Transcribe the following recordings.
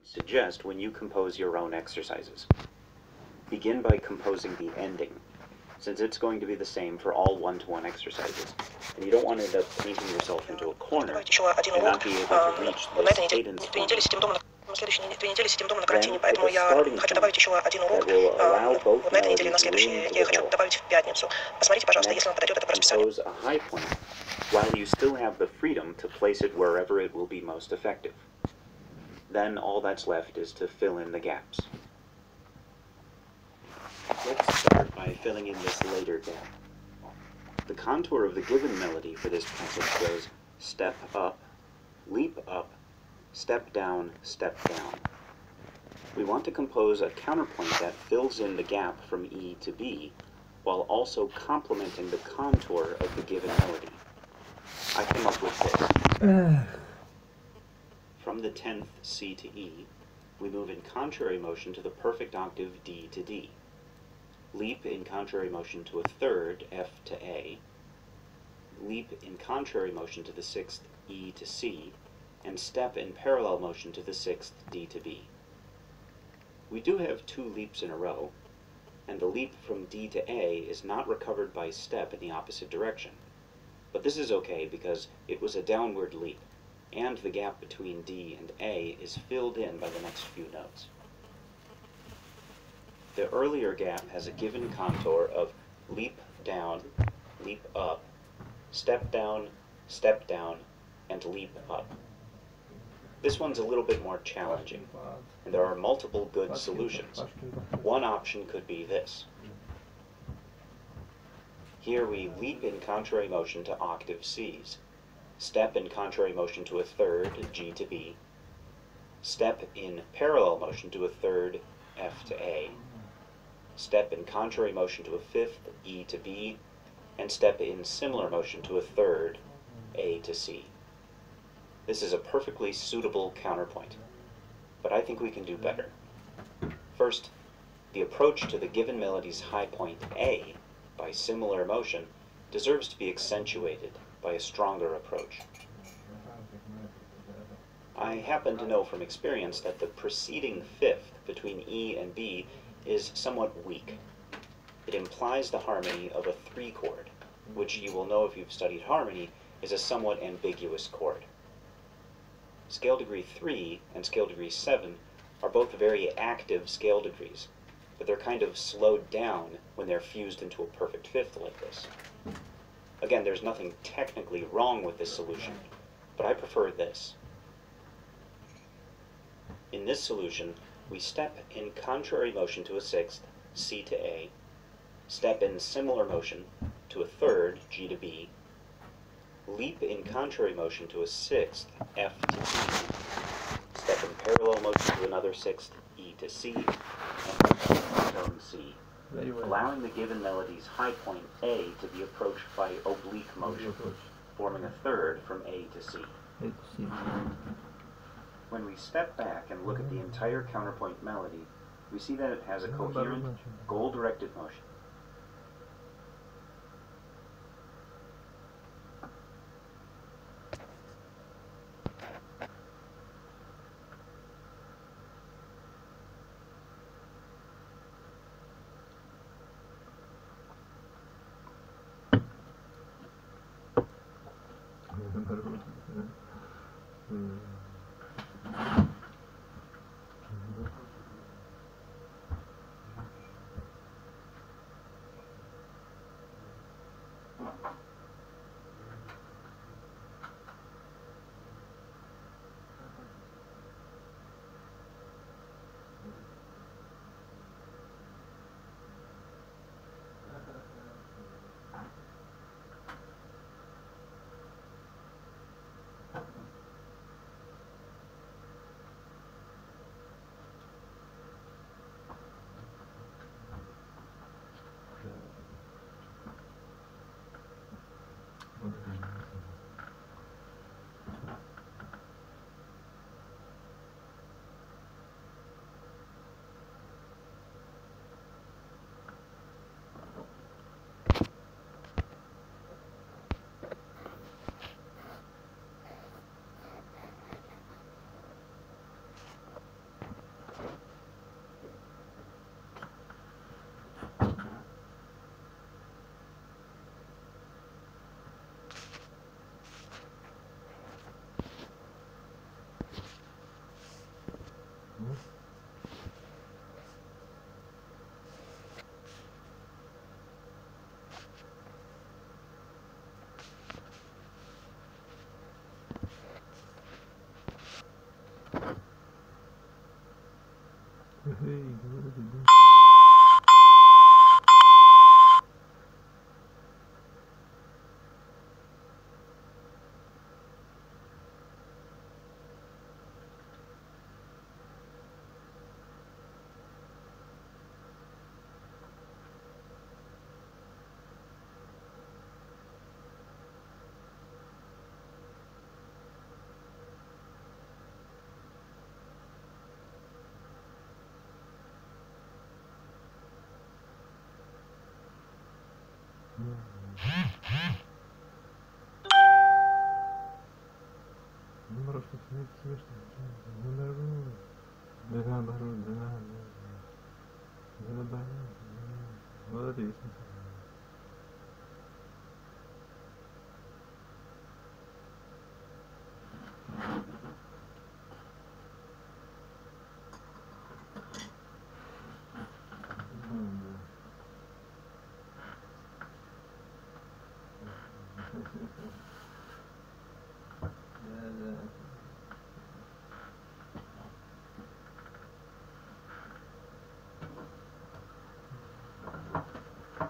suggest when you compose your own exercises. Begin by composing the ending, since it's going to be the same for all one-to-one exercises, and you don't want to end up painting yourself into a corner and not be able to reach this cadence point. Следующие 2 недели сидим дома на карантине, поэтому я хочу добавить еще один урок вот на этой неделе, на следующей я хочу добавить в пятницу. Посмотрите, пожалуйста, если вам подойдет это по расписанию. Compose a high point, while you still have the freedom to place it wherever it will be most effective. Then all that's left is to fill in the gaps. Let's start by filling in this later gap. The contour of the given melody for this passage goes step up, leap up, step down, step down. We want to compose a counterpoint that fills in the gap from E to B, while also complementing the contour of the given melody. I came up with this. From the 10th C to E, we move in contrary motion to the perfect octave D to D. Leap in contrary motion to a third F to A. Leap in contrary motion to the 6th E to C, and step in parallel motion to the 6th D to B. We do have 2 leaps in a row, and the leap from D to A is not recovered by step in the opposite direction. But this is okay because it was a downward leap, and the gap between D and A is filled in by the next few notes. The earlier gap has a given contour of leap down, leap up, step down, and leap up. This one's a little bit more challenging, and there are multiple good solutions. One option could be this. Here we leap in contrary motion to octave Cs, step in contrary motion to a third G to B, step in parallel motion to a third F to A, step in contrary motion to a fifth E to B, and step in similar motion to a third A to C. This is a perfectly suitable counterpoint, but I think we can do better. First, the approach to the given melody's high point A by similar motion deserves to be accentuated by a stronger approach. I happen to know from experience that the preceding fifth between E and B is somewhat weak. It implies the harmony of a 3 chord, which you will know if you've studied harmony is a somewhat ambiguous chord. Scale degree 3 and scale degree 7 are both very active scale degrees, but they're kind of slowed down when they're fused into a perfect fifth like this. Again, there's nothing technically wrong with this solution, but I prefer this. In this solution, we step in contrary motion to a 6th, C to A, step in similar motion to a third, G to B, leap in contrary motion to a 6th, F to E, step in parallel motion to another 6th, E to C, and tone C, allowing the given melody's high point A to be approached by oblique motion, forming a third from A to C. When we step back and look at the entire counterpoint melody, we see that it has a coherent, goal-directed motion.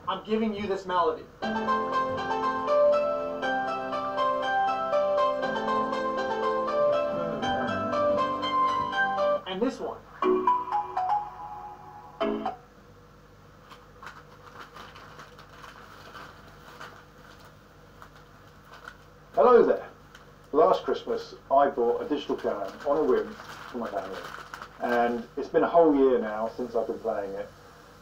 I'm giving you this melody. And this one. Hello there. Last Christmas I bought a digital piano on a whim for my family, and it's been a whole year now since I've been playing it,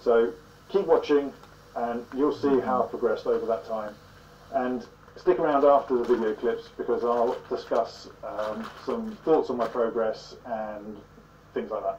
so keep watching and you'll see how I've progressed over that time, and stick around after the video clips because I'll discuss some thoughts on my progress and things like that.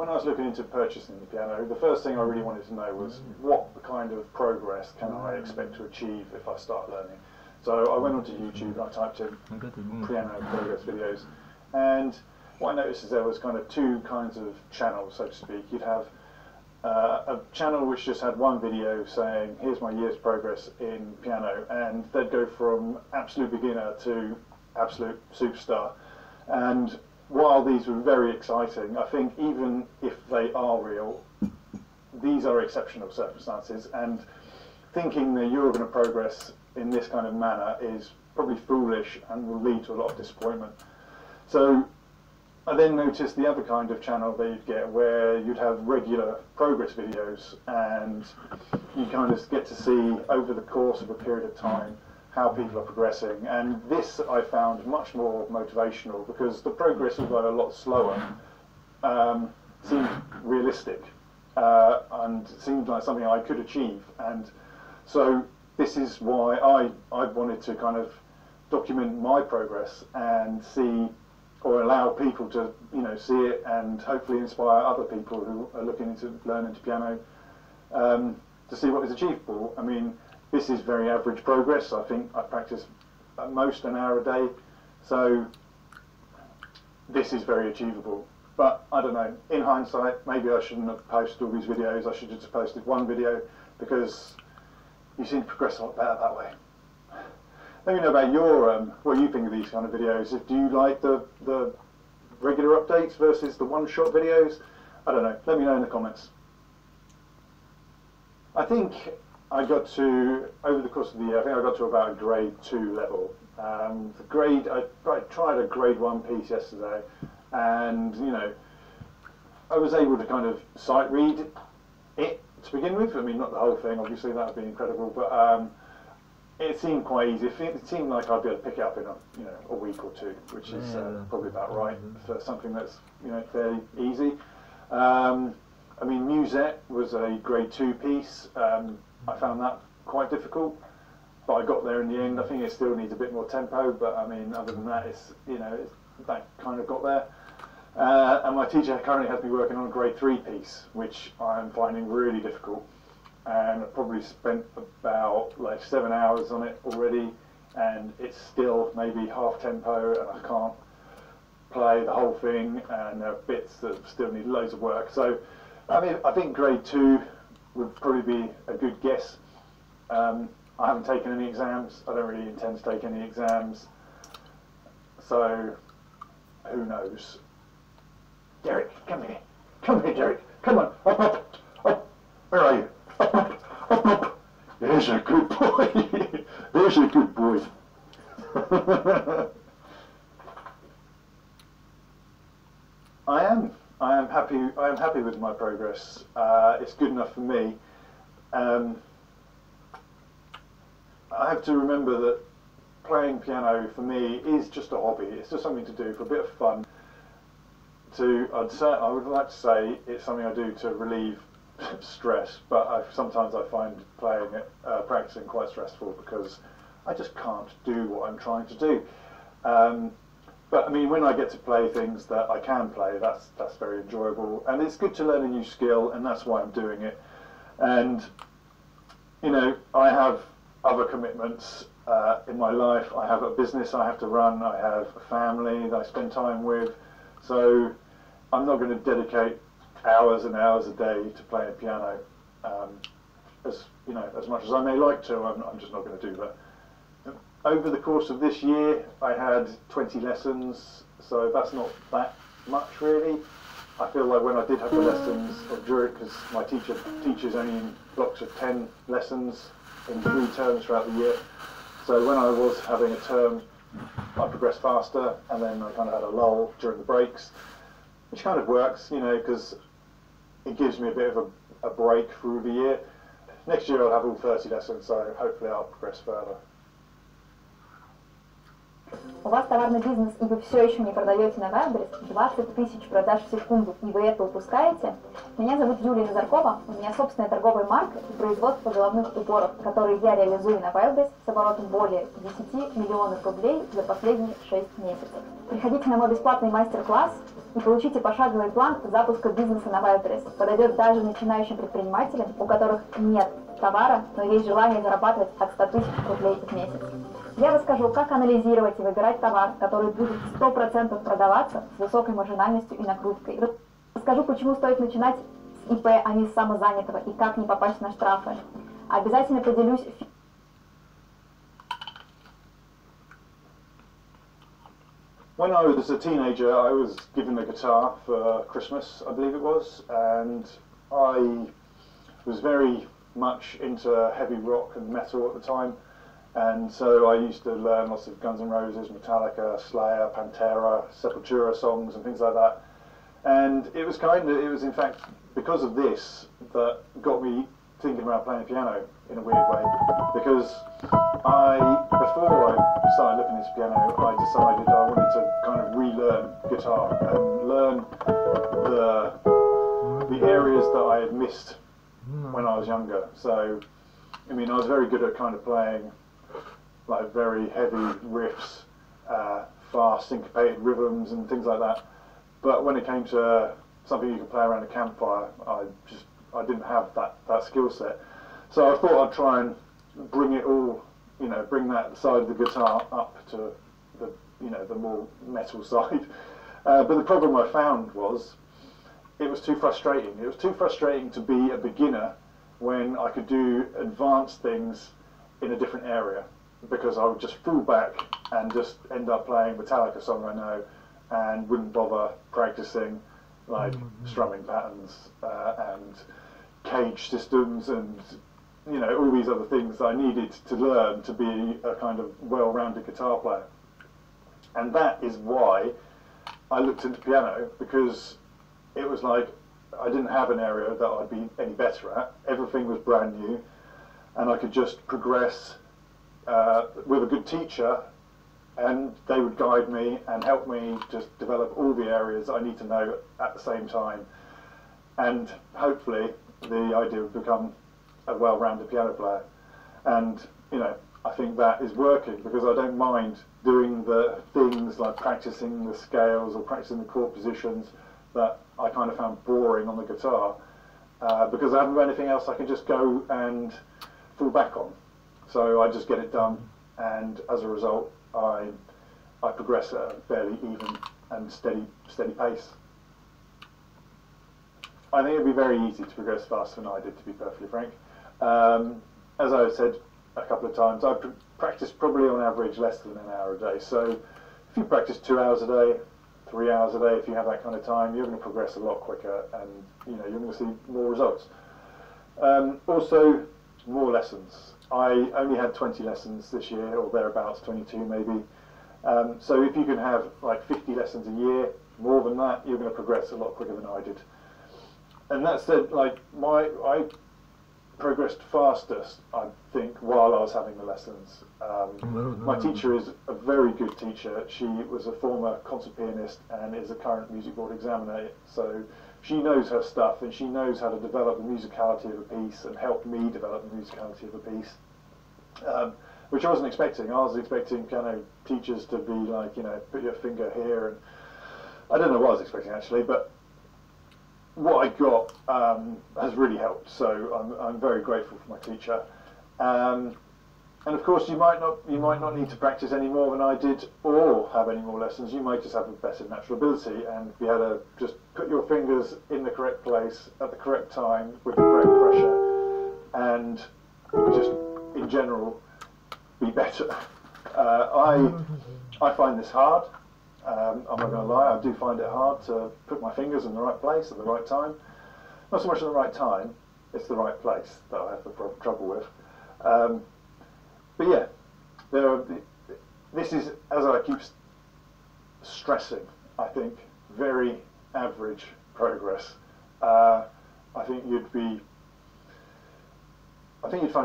When I was looking into purchasing the piano, the first thing I really wanted to know was what kind of progress can I expect to achieve if I start learning. So I went onto YouTube, I typed in piano progress videos, and what I noticed is there was kind of two kinds of channels, so to speak. You'd have a channel which just had one video saying, here's my year's progress in piano, and they'd go from absolute beginner to absolute superstar. And while these were very exciting, I think even if they are real, these are exceptional circumstances, and thinking that you're going to progress in this kind of manner is probably foolish and will lead to a lot of disappointment. So I then noticed the other kind of channel that you'd get, where you'd have regular progress videos, and you kind of get to see over the course of a period of time how people are progressing. And this I found much more motivational, because the progress, although a lot slower, seemed realistic and seemed like something I could achieve. And so this is why I wanted to kind of document my progress and see, or allow people to, see it, and hopefully inspire other people who are looking to learn into piano to see what is achievable. I mean, this is very average progress. I think I practice at most an hour a day, so this is very achievable. But I don't know, in hindsight, maybe I shouldn't have posted all these videos. I should have just posted one video, because you seem to progress a lot better that way. let me know about your what you think of these kind of videos. Do you like the regular updates versus the one-shot videos? I don't know. Let me know in the comments. I think I got to, over the course of the year, I think I got to about a grade 2 level. The grade, I tried a grade 1 piece yesterday, and you know, I was able to kind of sight read it to begin with. I mean, not the whole thing, obviously, that would be incredible, but it seemed quite easy. It seemed like I'd be able to pick it up in a week or two, which is probably about right for something that's fairly easy. I mean, Musette was a grade 2 piece. I found that quite difficult, but I got there in the end. I think it still needs a bit more tempo, but I mean, other than that, that kind of got there. And my teacher currently has me working on a grade 3 piece, which I'm finding really difficult. And I've probably spent about like 7 hours on it already, and it's still maybe half tempo, and I can't play the whole thing, and there are bits that still need loads of work. So, I mean, I think grade 2 would probably be a good guess. I haven't taken any exams. I don't really intend to take any exams. So, who knows? Derek, come here. Come here, Derek. Come on. Up, up, up. Where are you? Up, up, up, up. There's a good boy. There's a good boy. I am happy with my progress. It's good enough for me. I have to remember that playing piano for me is just a hobby. It's just something to do for a bit of fun. I would like to say it's something I do to relieve stress, but sometimes I find playing it, practicing quite stressful because I just can't do what I'm trying to do. But I mean, when I get to play things that I can play, that's very enjoyable, and it's good to learn a new skill, and that's why I'm doing it. And I have other commitments in my life. I have a business I have to run. I have a family that I spend time with. So I'm not going to dedicate hours and hours a day to playing piano. As much as I may like to, I'm just not going to do that. Over the course of this year, I had 20 lessons, so that's not that much really. I feel like when I did have the lessons, because my teacher teaches only in blocks of 10 lessons in 3 terms throughout the year. So when I was having a term, I progressed faster, and then I kind of had a lull during the breaks, which kind of works, because it gives me a bit of a break through the year. Next year I'll have all 30 lessons, so hopefully I'll progress further. У вас товарный бизнес, и вы все еще не продаете на Wildberries, 20 тысяч продаж в секунду, и вы это упускаете? Меня зовут Юлия Назаркова, у меня собственная торговая марка и производство головных уборов, которые я реализую на Wildberries с оборотом более 10 миллионов рублей за последние 6 месяцев. Приходите на мой бесплатный мастер-класс и получите пошаговый план запуска бизнеса на Wildberries. Подойдет даже начинающим предпринимателям, у которых нет товара, но есть желание зарабатывать от 100 тысяч рублей в месяц. Я расскажу, как анализировать и выбирать товар, который будет 100% продаваться с высокой маржинальностью и накруткой. Расскажу, почему стоит начинать с ИП, а не с самозанятого, и как не попасть на штрафы. Обязательно поделюсь. When I was a teenager, I was given a guitar for Christmas, I believe it was, and I was very much into heavy rock and metal at the time. And so I used to learn lots of Guns N' Roses, Metallica, Slayer, Pantera, Sepultura songs and things like that. And it was in fact because of this that got me thinking about playing piano in a weird way. Because before I started looking into piano, I decided I wanted to kind of relearn guitar and learn the areas that I had missed when I was younger. So, I mean, I was very good at kind of playing like very heavy riffs, fast syncopated rhythms and things like that. But when it came to something you could play around a campfire, I didn't have that skill set. So I thought I'd try and bring it all, bring that side of the guitar up to the more metal side. But the problem I found was it was too frustrating. It was too frustrating to be a beginner when I could do advanced things in a different area. because I would just fall back and just end up playing Metallica song I know and wouldn't bother practicing like strumming patterns and cage systems and all these other things that I needed to learn to be a kind of well-rounded guitar player. And that is why I looked into piano, because it was like I didn't have an area that I'd be any better at. Everything was brand new, and I could just progress with a good teacher, and they would guide me and help me just develop all the areas I need to know at the same time. And hopefully the idea would become a well-rounded piano player. And I think that is working, because I don't mind doing the things like practicing the scales or practicing the chord positions that I kind of found boring on the guitar, because I haven't got anything else I can just go and fall back on. So I just get it done, and as a result I progress at a fairly even and steady pace. I think it'd be very easy to progress faster than I did, to be perfectly frank. As I've said a couple of times, I practice probably on average less than an hour a day. So if you practice 2 hours a day, 3 hours a day, if you have that kind of time, you're going to progress a lot quicker, and you're going to see more results. Also, more lessons. I only had 20 lessons this year, or thereabouts, 22 maybe. So if you can have like 50 lessons a year, more than that, you're going to progress a lot quicker than I did. And that said, like I progressed fastest, I think, while I was having the lessons. My teacher is a very good teacher. She was a former concert pianist and is a current music board examiner, so she knows her stuff, and she knows how to develop the musicality of a piece and help me develop the musicality of a piece, which I wasn't expecting. I was expecting piano teachers to be like, put your finger here, and I don't know what I was expecting actually, but what I got has really helped, so I'm very grateful for my teacher. And of course, you might not need to practice any more than I did, or have any more lessons. You might just have a better natural ability and be able to just put your fingers in the correct place at the correct time with the correct pressure, and just in general be better. I find this hard. I'm not going to lie, I do find it hard to put my fingers in the right place at the right time. Not so much at the right time, it's the right place that I have the trouble with. But yeah, this is, as I keep stressing, I think, very average progress. I think you'd find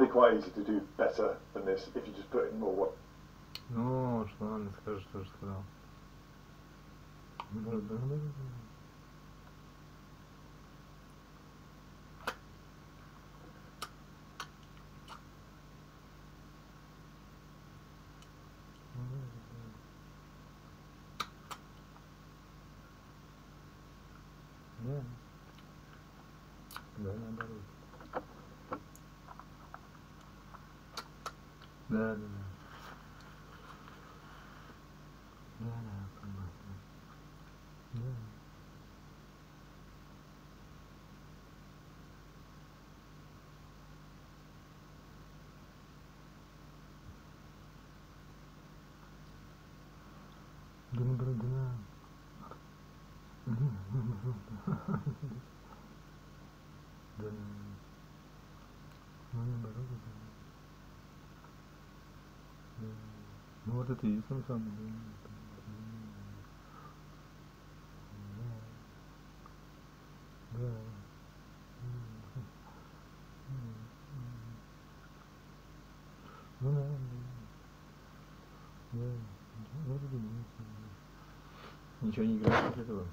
it quite easy to do better than this if you just put in more work. Ну, что надо, скажешь, что же сказал. Да, наоборот. Да. Ну вот это и есть он самый. Да. Ну да. Да. Ничего не играешь после этого?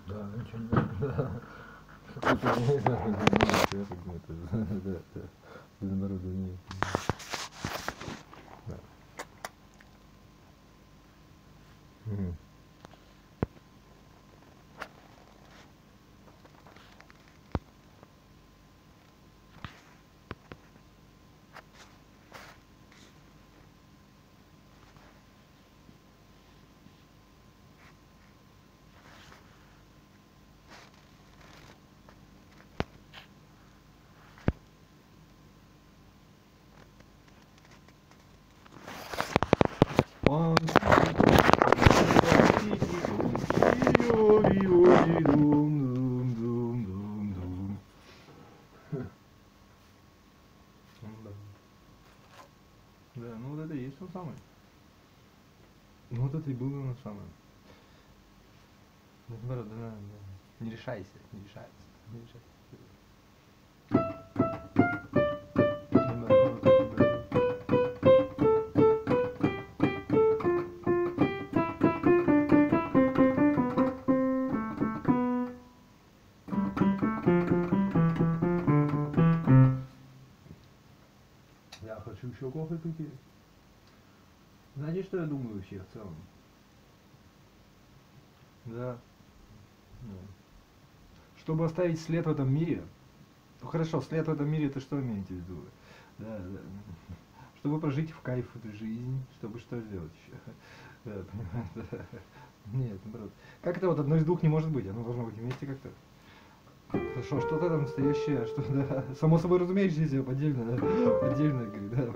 Да, ничего не играешь. Какой-то не знаю, это без народу нет. Да. Да, ну вот это и есть он самый. Ну вот это и было он самое. Наоборот, да. Не решайся, не решайся, не решайся. Я хочу еще кофе пить. Знаете, что я думаю вообще в целом? Да. Чтобы оставить след в этом мире. Ну хорошо, след в этом мире, это что имеете в виду? Да, да. Чтобы прожить в кайф эту жизнь, чтобы что сделать еще? Да, понимаете? Нет, наоборот. Как это вот одно из двух не может быть? Оно должно быть вместе как-то. Хорошо, что-то там настоящее, что да. Само собой разумеющееся, отдельно, да. Отдельно, говорит, да,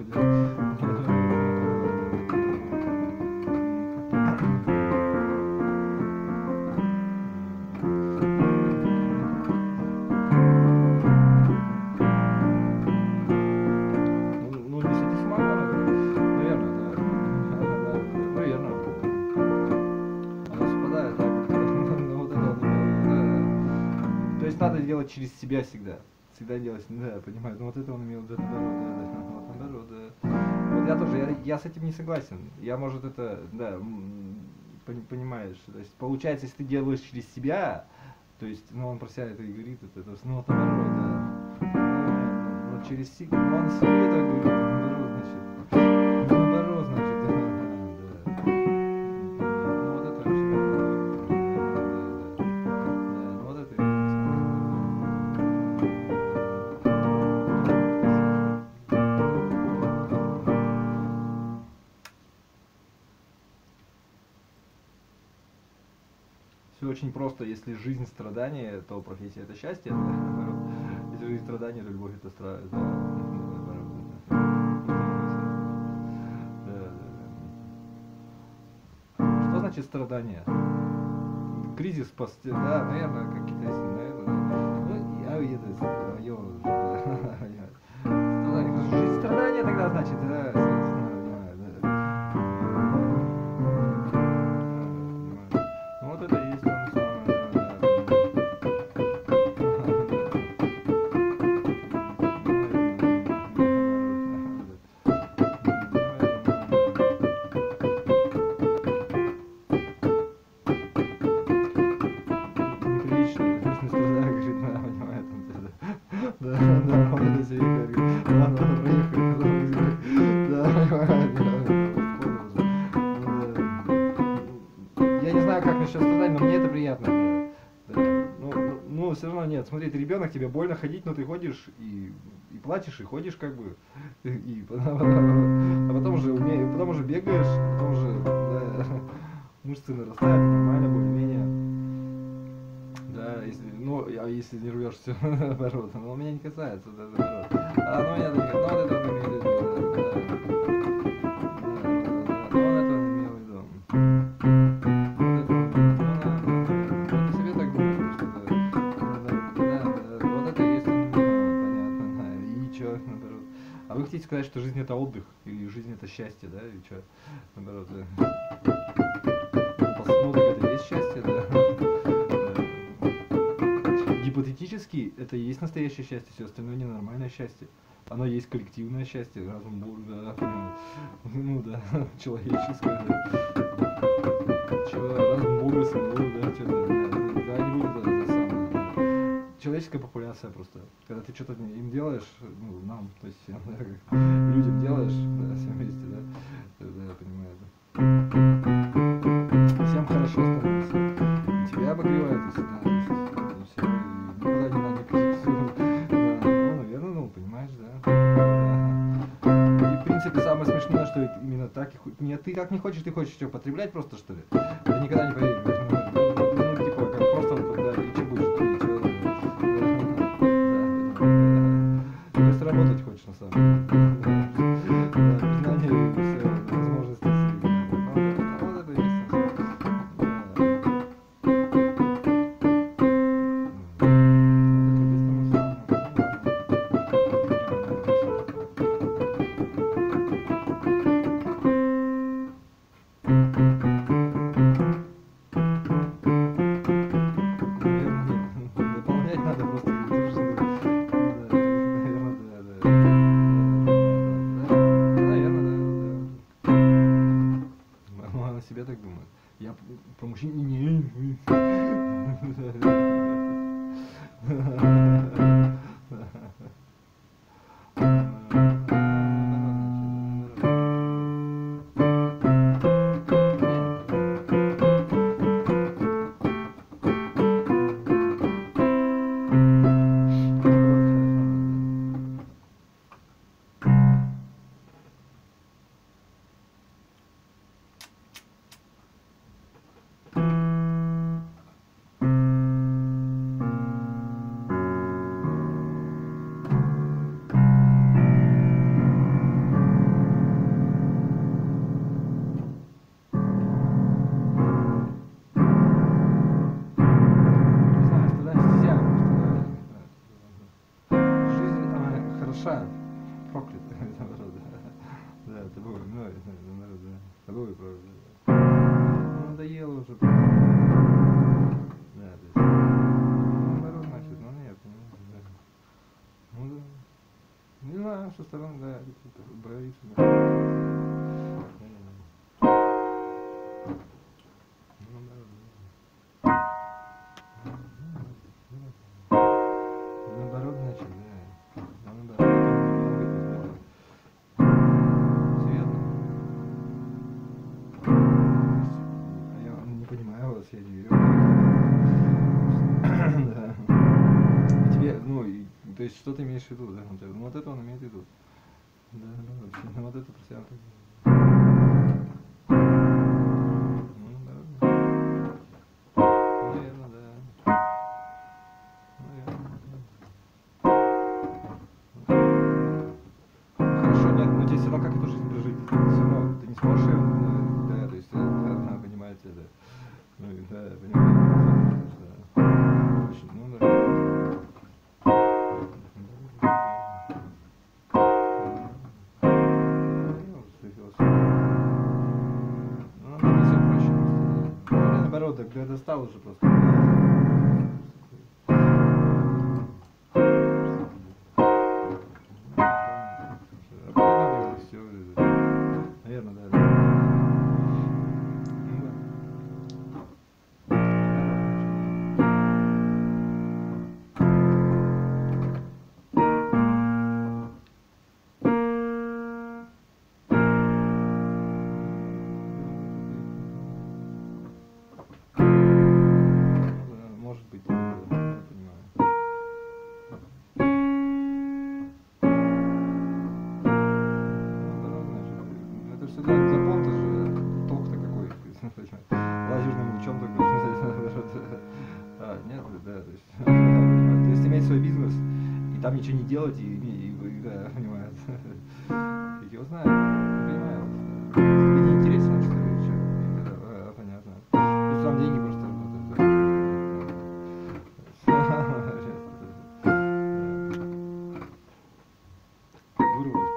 делать через себя всегда делать, да, понимаю, ну вот это он имел, да, наоборот, да. Вот я тоже, я с этим не согласен, я, может, это, да, понимаешь, то есть, получается, если ты делаешь через себя, то есть, ну, он про себя это и говорит, это, ну, вот наоборот, да, ну, через себя, ну, он себе это говорит, наоборот, значит, все очень просто, если жизнь страдания, то профессия это счастье, да, наоборот. Если жизнь страдания, то любовь это страсть, да, наоборот, да. Что значит страдание? Кризис, да, наверное, какие-то, наверное, ну, я это, жизнь страдания тогда значит, да. Смотри, ты ребенок, тебе больно ходить, но ты ходишь и плачешь, и ходишь как бы, и а потом уже бегаешь, потом уже да, мышцы нарастают, нормально, более-менее. Да, если, ну, а если не рвешь, все наоборот, но меня не касается, да, наоборот. А, ну, я не, ну, вот это он имеет в виду, хотите сказать, что жизнь это отдых, или жизнь это счастье, да, или что, наоборот, да. Ну, так это и есть счастье, да. Гипотетически, это и есть настоящее счастье, все остальное ненормальное счастье. Оно есть коллективное счастье, разум, да, ну да, человеческое, да. Разум Бога самого, да, что-то, да, не будет это самое, да. Человеческая популяция просто. Когда ты что-то им делаешь, ну, нам, то есть всем, да, как людям делаешь, да, всем вместе, да, я понимаю, да. Всем хорошо становится. И тебя обогревает, если, да, все, никуда не надо ходить, да, ну, наверное, ну, понимаешь, да. И, в принципе, самое смешное, что именно так и нет, ты как не хочешь, ты хочешь все потреблять просто, что ли? Я никогда не поверю, ну, типа, как просто, да, и что будешь, и что, да, работать хочешь, на самом деле. Знания и все возможности. Вот это и есть. душа проклята, наоборот, да, тобой, ну, наоборот, да, тобой проклята. Ну, надоело уже, да, то есть, наоборот, значит, ну, нет, да. Ну, да, не знаю, со стороны, да, боится, да. Наоборот, значит, да. Наоборот, серьезно? А я не понимаю вас, я не верю. Да. Тебе, ну, то есть, что ты имеешь в виду, да? Ну, вот это он имеет в виду. Да, вообще, ну, вот это про себя так. Все равно как эту жизнь прожить? Все равно ты не сможешь ее, да, то есть, да, понимаете, да, ну, да, понимаете, да, очень, ну, да. Ну, наоборот, все проще просто, да. Наоборот, когда я достал уже просто. Наверное, да. Может быть, да, я понимаю. Это все запон-то же, толк-то какой, лазерным лучом такой, нет, да, то есть иметь свой бизнес, и там ничего не делать, и да, понимаю, фиг его знает, понимаю, тебе не интересно, что ли, что, да, понятно, то есть там деньги просто вырвалось.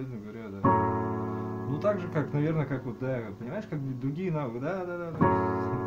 серьезно говоря, да. Ну так же, как, наверное, как вот, да, понимаешь, как другие навыки, да.